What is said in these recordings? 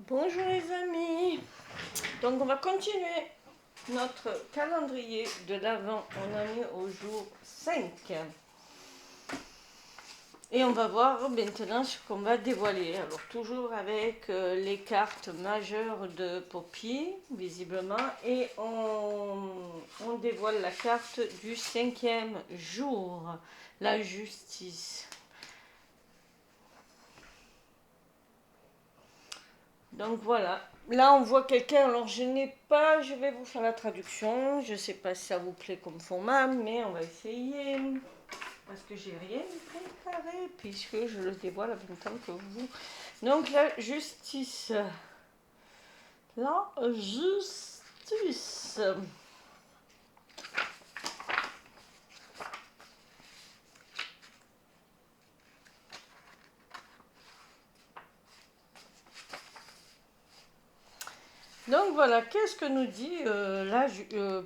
Bonjour les amis, donc on va continuer notre calendrier de l'Avent, on en est au jour 5 et on va voir maintenant ce qu'on va dévoiler, alors toujours avec les cartes majeures de Poppy visiblement, et on dévoile la carte du 5e jour, la justice. Donc voilà, là on voit quelqu'un, alors je vais vous faire la traduction, je ne sais pas si ça vous plaît comme format, mais on va essayer, parce que j'ai rien préparé, puisque je le dévoile en même temps que vous. Donc la justice. Donc voilà, qu'est-ce que nous dit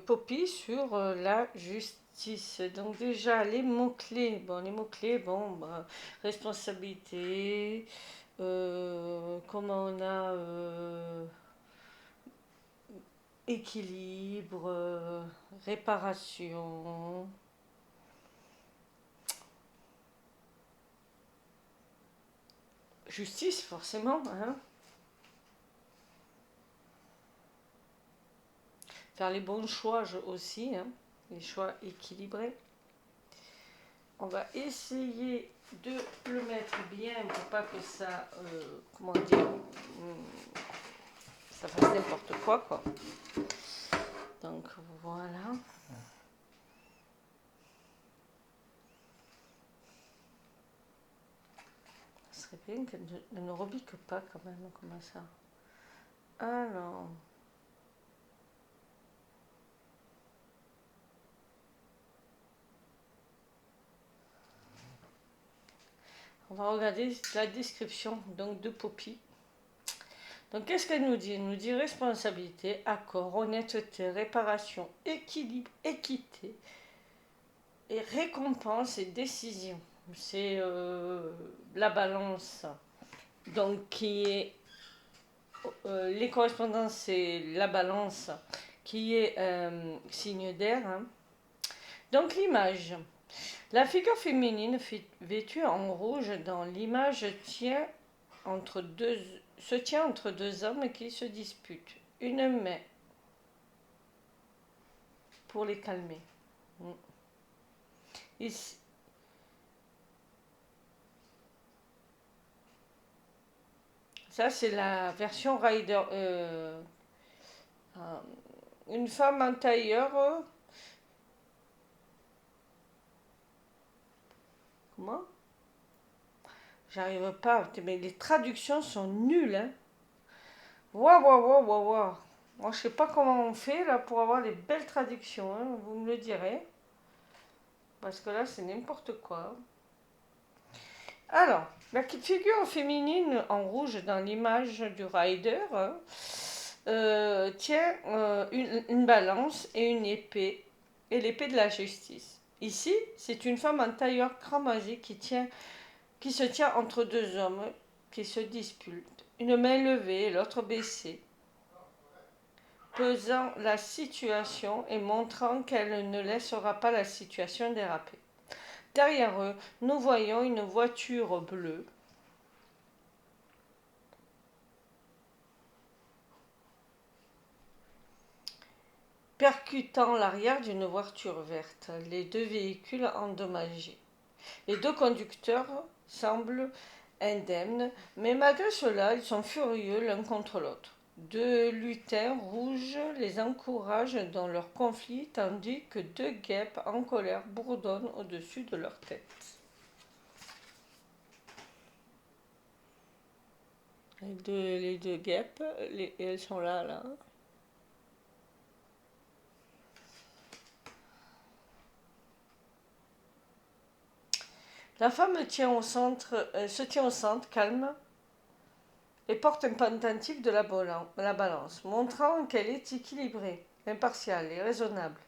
Poppy sur la justice? Donc déjà, les mots-clés. Bon, les mots-clés, responsabilité, comment on a équilibre, réparation. Justice, forcément, hein. Faire les bons choix aussi, hein, les choix équilibrés. On va essayer de le mettre bien pour pas que ça, comment dire, ça fasse n'importe quoi. Donc voilà. Ce serait bien qu'elle ne rebique pas quand même, comme ça. Alors. On va regarder la description donc de Poppy. Donc qu'est-ce qu'elle nous dit? Elle nous dit responsabilité, accord, honnêteté, réparation, équilibre, équité et récompense et décision. C'est la balance. Donc qui est les correspondances, c'est la balance qui est signe d'air. Hein. Donc l'image. La figure féminine vêtue en rouge dans l'image se tient entre deux hommes qui se disputent. Une main pour les calmer. Ici. Ça, c'est la version Rider. Une femme en tailleur. Comment? J'arrive pas. Mais les traductions sont nulles. Hein. Waouh. Moi, je sais pas comment on fait là pour avoir les belles traductions. Hein. Vous me le direz. Parce que là, c'est n'importe quoi. Alors, la figure féminine en rouge dans l'image du rider tient une balance et une épée, et l'épée de la justice. Ici, c'est une femme en tailleur cramoisi qui se tient entre deux hommes qui se disputent, une main levée et l'autre baissée, pesant la situation et montrant qu'elle ne laissera pas la situation déraper. Derrière eux, nous voyons une voiture bleue. Percutant l'arrière d'une voiture verte, les deux véhicules endommagés. Les deux conducteurs semblent indemnes, mais malgré cela, ils sont furieux l'un contre l'autre. Deux lutins rouges les encouragent dans leur conflit, tandis que deux guêpes en colère bourdonnent au-dessus de leur tête. Les deux guêpes, elles sont là. La femme se tient au centre, calme, et porte un pendentif de la balance, montrant qu'elle est équilibrée, impartiale et raisonnable.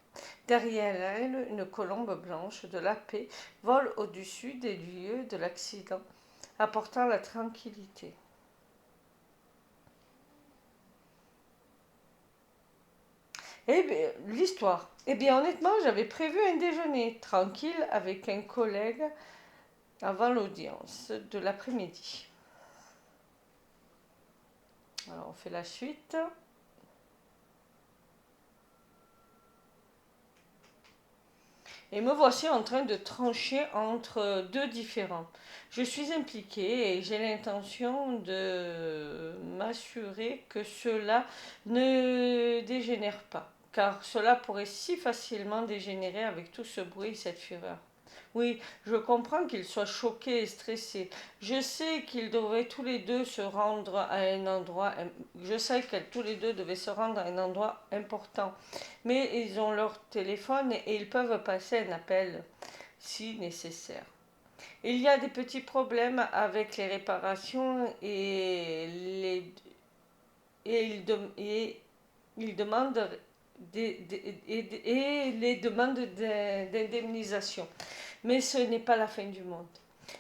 Derrière elle, une colombe blanche de la paix vole au-dessus des lieux de l'accident, apportant la tranquillité. Eh bien, l'histoire. Eh bien, honnêtement, j'avais prévu un déjeuner tranquille avec un collègue avant l'audience de l'après-midi. Alors, on fait la suite. Et me voici en train de trancher entre deux différends. Je suis impliquée et j'ai l'intention de m'assurer que cela ne dégénère pas, car cela pourrait si facilement dégénérer avec tout ce bruit et cette fureur. Oui, je comprends qu'ils soient choqués et stressés. Je sais qu'ils devraient tous les deux se rendre à un endroit. Je sais qu'elles tous les deux devaient se rendre à un endroit important. Mais ils ont leur téléphone et ils peuvent passer un appel si nécessaire. Il y a des petits problèmes avec les réparations et ils demandent et les demandes d'indemnisation. Mais ce n'est pas la fin du monde.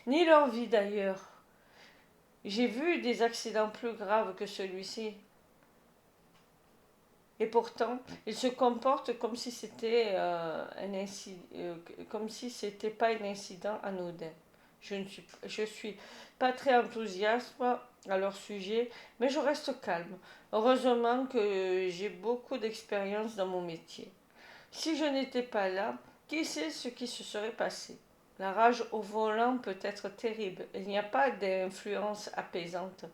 Ni leur vie d'ailleurs. J'ai vu des accidents plus graves que celui-ci. Et pourtant, ils se comportent comme si c'était comme si c'était pas un incident anodin. Je suis pas très enthousiaste à leur sujet, mais je reste calme. Heureusement que j'ai beaucoup d'expérience dans mon métier. Si je n'étais pas là, qui sait ce qui se serait passé? La rage au volant peut être terrible. Il n'y a pas d'influence apaisante.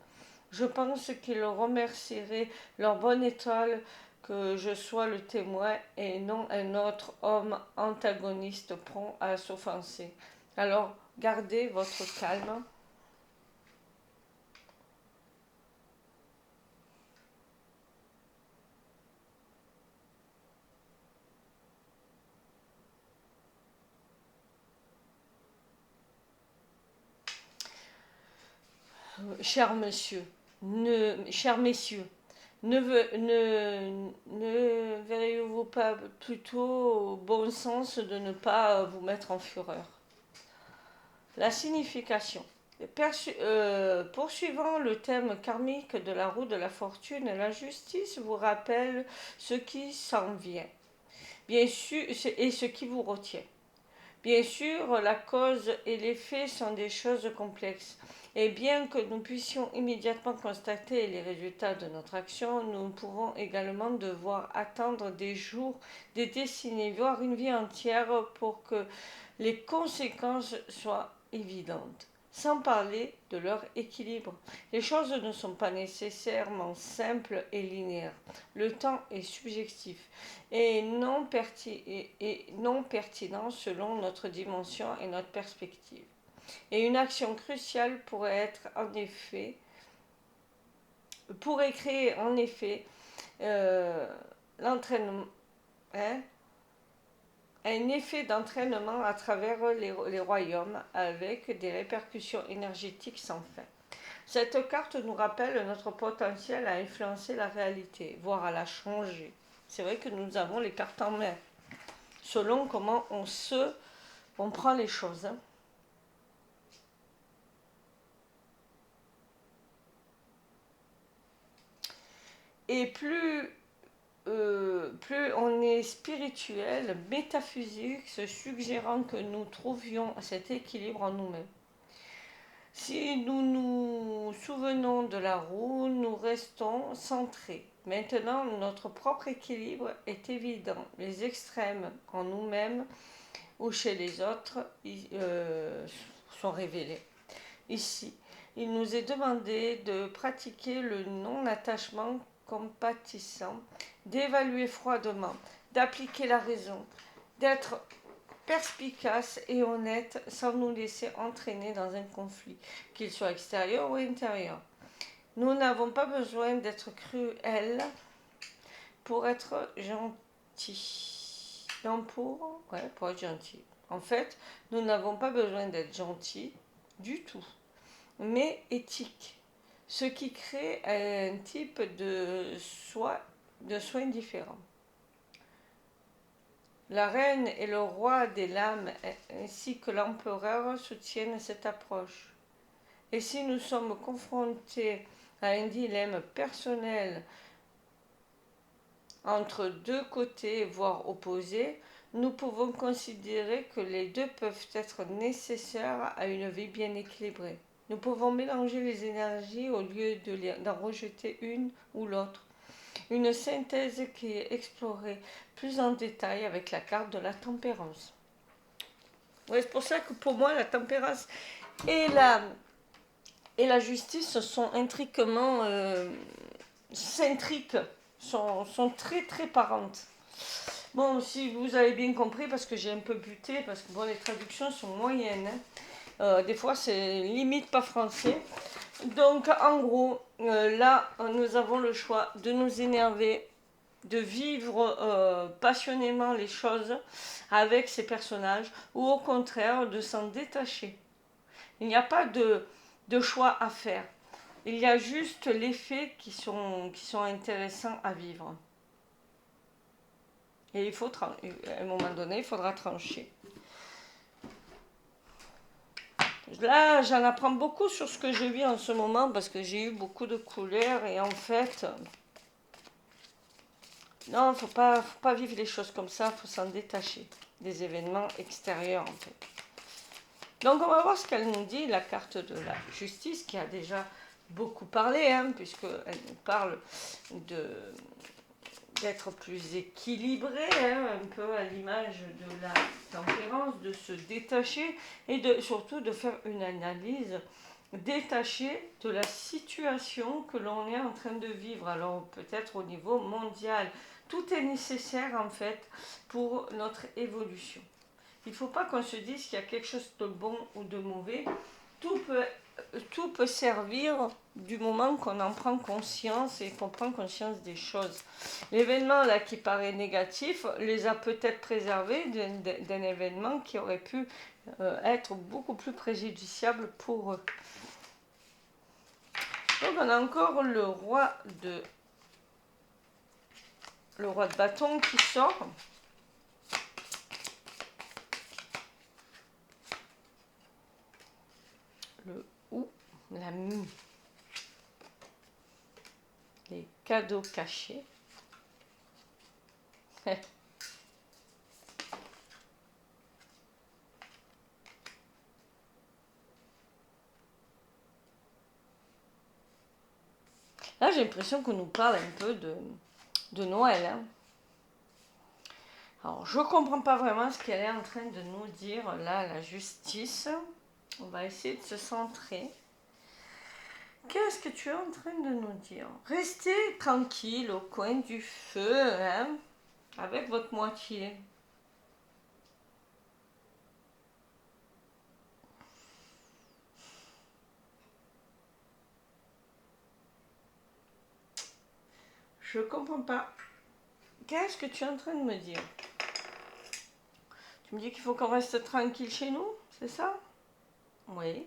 Je pense qu'ils remercieraient leur bonne étoile que je sois le témoin et non un autre homme antagoniste prompt à s'offenser. Alors, gardez votre calme. Cher monsieur, chers messieurs, ne verriez-vous pas plutôt bon sens de ne pas vous mettre en fureur? La signification. Poursuivant le thème karmique de la roue de la fortune, la justice vous rappelle ce qui s'en vient, bien sûr, et ce qui vous retient. Bien sûr, la cause et l'effet sont des choses complexes. Et bien que nous puissions immédiatement constater les résultats de notre action, nous pouvons également devoir attendre des jours, des décennies, voire une vie entière pour que les conséquences soient évidentes. Sans parler de leur équilibre. Les choses ne sont pas nécessairement simples et linéaires. Le temps est subjectif et non pertinent selon notre dimension et notre perspective. Et une action cruciale pourrait créer en effet euh, l'entraînement, hein, un effet d'entraînement à travers les royaumes avec des répercussions énergétiques sans fin. Cette carte nous rappelle notre potentiel à influencer la réalité, voire à la changer. C'est vrai que nous avons les cartes en main, selon comment on prend les choses. Hein. Et plus on est spirituel, métaphysique, se suggérant que nous trouvions cet équilibre en nous-mêmes. Si nous nous souvenons de la roue, nous restons centrés. Maintenant, notre propre équilibre est évident. Les extrêmes en nous-mêmes ou chez les autres sont révélés. Ici, il nous est demandé de pratiquer le non-attachement compatissant, d'évaluer froidement, d'appliquer la raison, d'être perspicace et honnête sans nous laisser entraîner dans un conflit, qu'il soit extérieur ou intérieur. Nous n'avons pas besoin d'être cruels pour être gentils. Non, pour être gentil. En fait, nous n'avons pas besoin d'être gentils du tout, mais éthique. Ce qui crée un type de soins différents. La reine et le roi des lames ainsi que l'empereur soutiennent cette approche. Et si nous sommes confrontés à un dilemme personnel entre deux côtés, voire opposés, nous pouvons considérer que les deux peuvent être nécessaires à une vie bien équilibrée. Nous pouvons mélanger les énergies au lieu d'en rejeter une ou l'autre. Une synthèse qui est explorée plus en détail avec la carte de la tempérance. Ouais, c'est pour ça que pour moi, la tempérance et la justice sont intriquement s'intriquent, sont très très parentes. Bon, si vous avez bien compris, parce que j'ai un peu buté, parce que bon, les traductions sont moyennes, hein. Des fois c'est limite pas français. Donc en gros, là, nous avons le choix de nous énerver, de vivre passionnément les choses avec ces personnages, ou au contraire de s'en détacher. Il n'y a pas de choix à faire. Il y a juste les faits qui sont intéressants à vivre. Et à un moment donné, il faudra trancher. Là, j'en apprends beaucoup sur ce que je vis en ce moment parce que j'ai eu beaucoup de couleurs et en fait, non, faut pas vivre les choses comme ça, faut s'en détacher des événements extérieurs en fait. Donc on va voir ce qu'elle nous dit, la carte de la justice qui a déjà beaucoup parlé, hein, puisqu'elle nous parle d'être plus équilibré, hein, un peu à l'image de la tempérance, de se détacher et surtout de faire une analyse détachée de la situation que l'on est en train de vivre. Alors peut-être au niveau mondial, tout est nécessaire en fait pour notre évolution. Il ne faut pas qu'on se dise qu'il y a quelque chose de bon ou de mauvais. Tout peut servir du moment qu'on en prend conscience et qu'on prend conscience des choses. L'événement là qui paraît négatif les a peut-être préservés d'un événement qui aurait pu être beaucoup plus préjudiciable pour eux. Donc on a encore le roi de bâton qui sort. Le ou, la mie. Les cadeaux cachés. Là, j'ai l'impression qu'on nous parle un peu de Noël. Hein. Alors, je ne comprends pas vraiment ce qu'elle est en train de nous dire, là, la justice. On va essayer de se centrer. Qu'est-ce que tu es en train de nous dire? Restez tranquille au coin du feu, hein, avec votre moitié. Je comprends pas. Qu'est-ce que tu es en train de me dire? Tu me dis qu'il faut qu'on reste tranquille chez nous, c'est ça? Oui.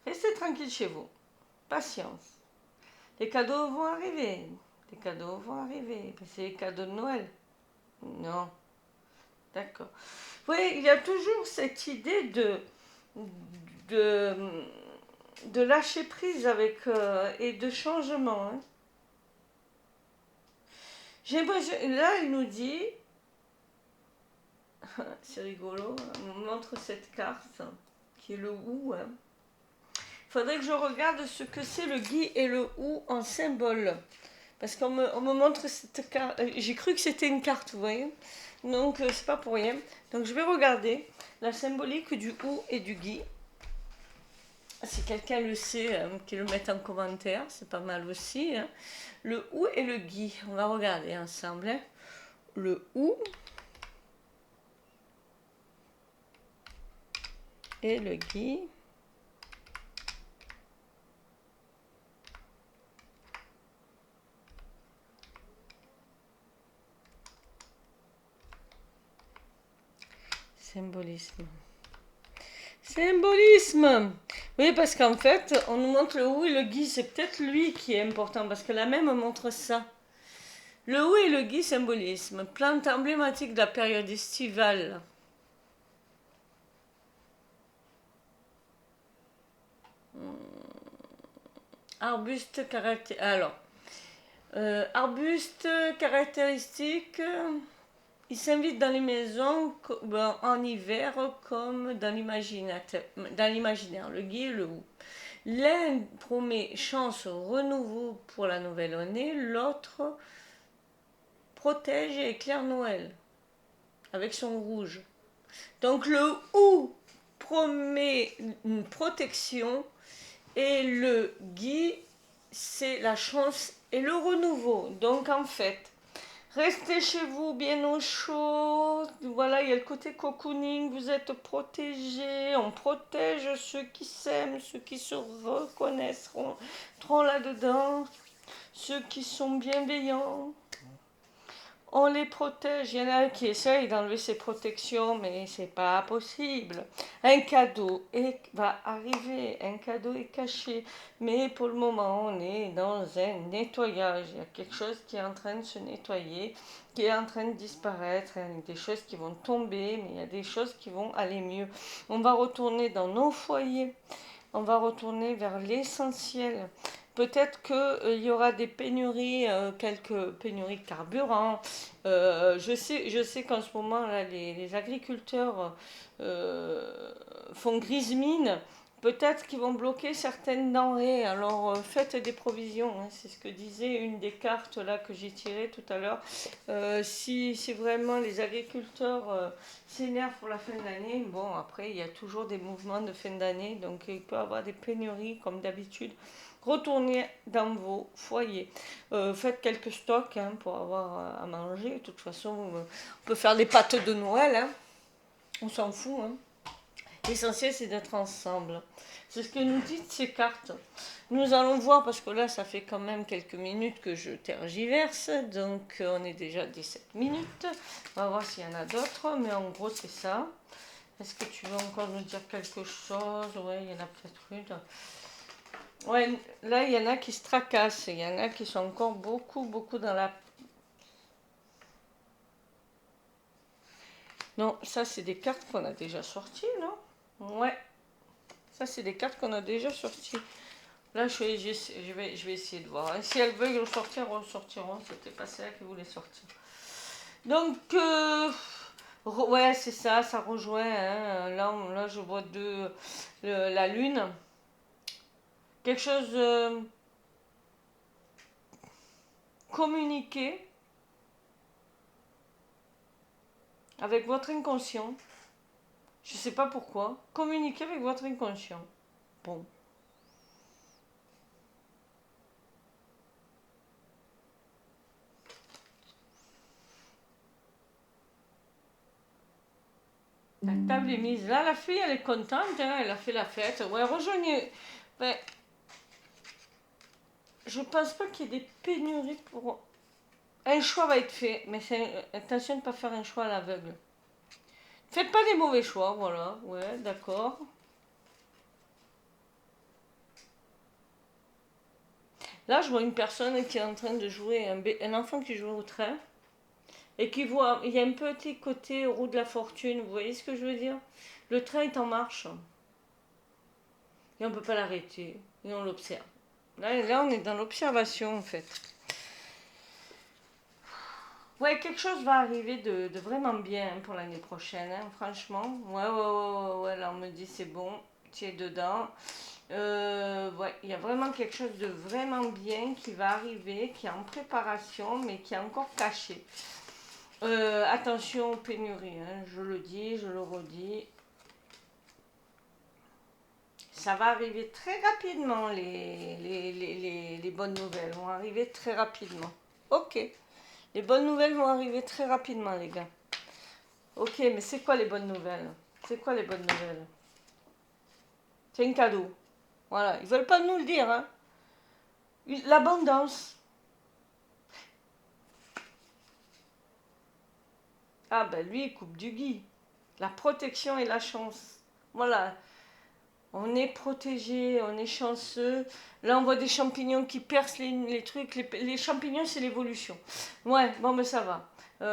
Restez tranquille chez vous. Patience. Les cadeaux vont arriver. Les cadeaux vont arriver. C'est les cadeaux de Noël. Non. D'accord. Oui, il y a toujours cette idée de, de lâcher prise avec et de changement. Hein. Là, il nous dit, c'est rigolo, on nous montre cette carte qui est le ou. Hein. Il faudrait que je regarde ce que c'est le gui et le ou en symbole. Parce qu'on me montre cette carte. J'ai cru que c'était une carte, vous voyez. Donc, c'est pas pour rien. Donc, je vais regarder la symbolique du ou et du gui. Si quelqu'un le sait, qu'il le mette en commentaire, c'est pas mal aussi. Hein. Le ou et le gui, on va regarder ensemble. Hein. Le ou et le gui. Symbolisme. Symbolisme. Oui, parce qu'en fait, on nous montre le ou et le gui. C'est peut-être lui qui est important, parce que la même montre ça. Le ou et le gui, symbolisme. Plante emblématique de la période estivale. Arbuste caractère. Alors, Arbuste, caractéristique, il s'invite dans les maisons en hiver comme dans l'imaginaire. Le gui et le hou. L'un promet chance, renouveau pour la nouvelle année, l'autre protège et éclaire Noël avec son rouge. Donc le hou promet une protection et le gui, c'est la chance et le renouveau. Donc en fait, restez chez vous bien au chaud. Voilà, il y a le côté cocooning, vous êtes protégés. On protège ceux qui s'aiment, ceux qui se reconnaîtront là-dedans, ceux qui sont bienveillants. On les protège. Il y en a qui essayent d'enlever ces protections, mais c'est pas possible. Un cadeau va arriver, un cadeau est caché, mais pour le moment, on est dans un nettoyage. Il y a quelque chose qui est en train de se nettoyer, qui est en train de disparaître. Il y a des choses qui vont tomber, mais il y a des choses qui vont aller mieux. On va retourner dans nos foyers. On va retourner vers l'essentiel. Peut-être qu'il y aura des pénuries, quelques pénuries de carburant. Je sais qu'en ce moment, là, les agriculteurs font grise mine. Peut-être qu'ils vont bloquer certaines denrées. Alors faites des provisions. Hein. C'est ce que disait une des cartes là que j'ai tirées tout à l'heure. Si vraiment les agriculteurs s'énervent pour la fin de l'année, bon après il y a toujours des mouvements de fin d'année. Donc il peut y avoir des pénuries comme d'habitude. Retournez dans vos foyers. Faites quelques stocks hein, pour avoir à manger. De toute façon, on peut faire des pâtes de Noël. Hein. On s'en fout. Hein. L'essentiel, c'est d'être ensemble. C'est ce que nous disent ces cartes. Nous allons voir, parce que là, ça fait quand même quelques minutes que je tergiverse. Donc, on est déjà à 17 minutes. On va voir s'il y en a d'autres. Mais en gros, c'est ça. Est-ce que tu veux encore nous dire quelque chose? Ouais, il y en a peut-être une. Ouais, là, il y en a qui se tracassent. Il y en a qui sont encore beaucoup dans la... Non, ça, c'est des cartes qu'on a déjà sorties, non? Ouais. Ça, c'est des cartes qu'on a déjà sorties. Là, je vais essayer de voir. Et si elles veulent ressortir, ressortiront. C'était pas celle qui voulait sortir. Donc, ouais, c'est ça, ça rejoint. Hein. Là, je vois la lune. Quelque chose communiquer avec votre inconscient. Je ne sais pas pourquoi. Communiquer avec votre inconscient. Bon. La table est mise. Là, la fille, elle est contente. Hein, elle a fait la fête. Ouais, rejoignez. Ouais. Je pense pas qu'il y ait des pénuries pour... Un choix va être fait. Mais attention de ne pas faire un choix à l'aveugle. Faites pas des mauvais choix, voilà. Ouais, d'accord. Là, je vois une personne qui est en train de jouer, un enfant qui joue au train. Et qui voit, il y a un petit côté roue de la fortune, vous voyez ce que je veux dire? Le train est en marche. Et on ne peut pas l'arrêter. Et on l'observe. Là, on est dans l'observation, en fait. Ouais, quelque chose va arriver de vraiment bien pour l'année prochaine, hein, franchement. Ouais, là, on me dit c'est bon, tu es dedans. Ouais, il y a vraiment quelque chose de vraiment bien qui va arriver, qui est en préparation, mais qui est encore caché. Attention aux pénuries, hein, je le dis, je le redis. Ça va arriver très rapidement, les bonnes nouvelles vont arriver très rapidement. Ok, les bonnes nouvelles vont arriver très rapidement, les gars. Ok, mais c'est quoi les bonnes nouvelles? C'est quoi les bonnes nouvelles? C'est un cadeau. Voilà, ils veulent pas nous le dire, hein. L'abondance. Ah ben lui, il coupe du gui. La protection et la chance. Voilà, on est protégé, on est chanceux. Là, on voit des champignons qui percent les trucs. Les champignons, c'est l'évolution. Ouais, bon, mais ça va.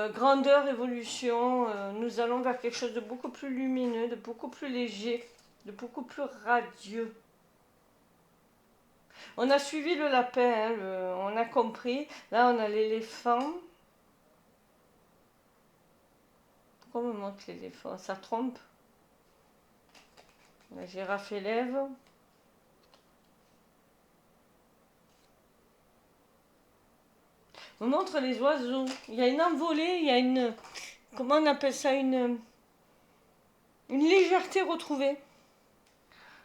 Grandeur, évolution. Nous allons vers quelque chose de beaucoup plus lumineux, de beaucoup plus léger, de beaucoup plus radieux. On a suivi le lapin, hein, on a compris. Là, on a l'éléphant. Pourquoi on me montre l'éléphant? Ça trompe. La girafe élève. On montre les oiseaux. Il y a une envolée, il y a une... Comment on appelle ça? Une légèreté retrouvée.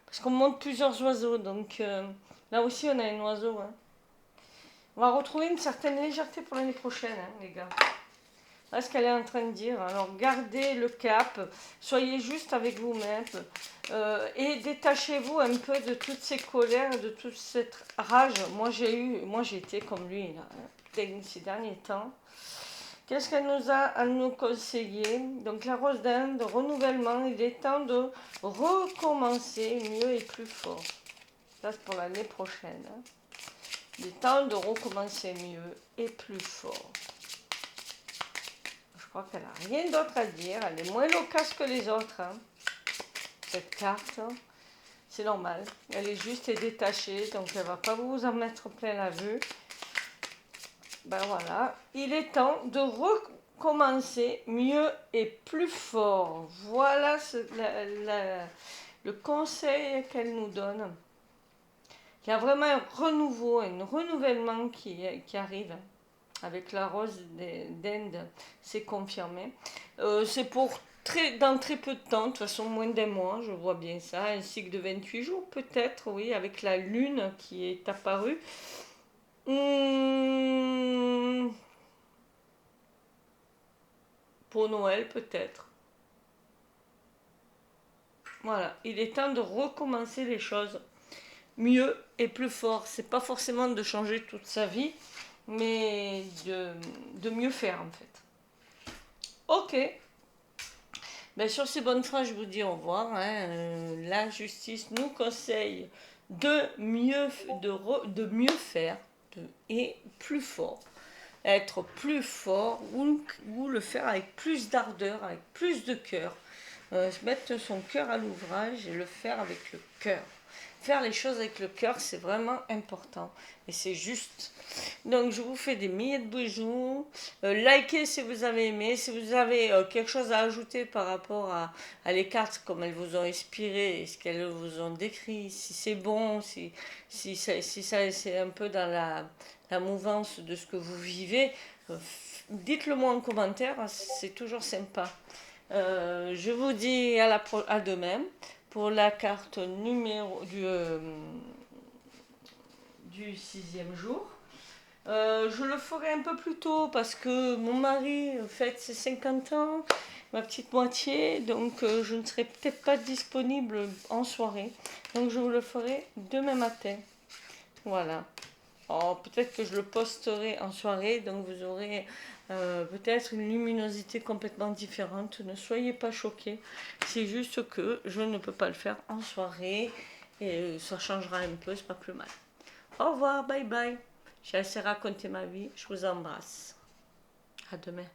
Parce qu'on montre plusieurs oiseaux. Donc là aussi, on a un oiseau. Hein. On va retrouver une certaine légèreté pour l'année prochaine, hein, les gars. Voilà ce qu'elle est en train de dire. Alors, gardez le cap. Soyez juste avec vous-même. Et détachez-vous un peu de toutes ces colères, de toute cette rage. Moi, j'ai été comme lui, là, ces derniers temps. Qu'est-ce qu'elle nous a à nous conseiller? Donc la rose d'Inde, renouvellement, il est temps de recommencer mieux et plus fort. Ça c'est pour l'année prochaine. Hein. Il est temps de recommencer mieux et plus fort. Je crois qu'elle n'a rien d'autre à dire. Elle est moins loquace que les autres. Hein. Cette carte, c'est normal. Elle est juste et détachée, donc elle ne va pas vous en mettre plein la vue. Ben voilà, il est temps de recommencer mieux et plus fort. Voilà le conseil qu'elle nous donne. Il y a vraiment un renouveau, un renouvellement qui arrive avec la rose d'Inde, c'est confirmé. C'est pour dans très peu de temps, de toute façon moins d'un mois, je vois bien ça, un cycle de 28 jours peut-être, oui, avec la lune qui est apparue. Pour Noël peut-être. Voilà, il est temps de recommencer les choses mieux et plus fort. C'est pas forcément de changer toute sa vie, mais de mieux faire en fait. Ok. Ben, sur ces bonnes phrases, je vous dis au revoir. Hein. La justice nous conseille de mieux faire et plus fort. Être plus fort ou le faire avec plus d'ardeur, avec plus de cœur. Mettre son cœur à l'ouvrage et le faire avec le cœur. Faire les choses avec le cœur, c'est vraiment important. Et c'est juste. Donc, je vous fais des milliers de bisous. Likez si vous avez aimé. Si vous avez quelque chose à ajouter par rapport à les cartes, comme elles vous ont inspiré, ce qu'elles vous ont décrit, si c'est bon, si ça c'est un peu dans la mouvance de ce que vous vivez, dites-le moi en commentaire, c'est toujours sympa. Je vous dis à demain pour la carte numéro du 6e jour. Je le ferai un peu plus tôt parce que mon mari fête ses 50 ans, ma petite moitié, donc je ne serai peut-être pas disponible en soirée. Donc je vous le ferai demain matin. Voilà. Peut-être que je le posterai en soirée, donc vous aurez peut-être une luminosité complètement différente. Ne soyez pas choqués. C'est juste que je ne peux pas le faire en soirée et ça changera un peu, c'est pas plus mal. Au revoir, bye bye. J'ai assez raconté ma vie. Je vous embrasse. À demain.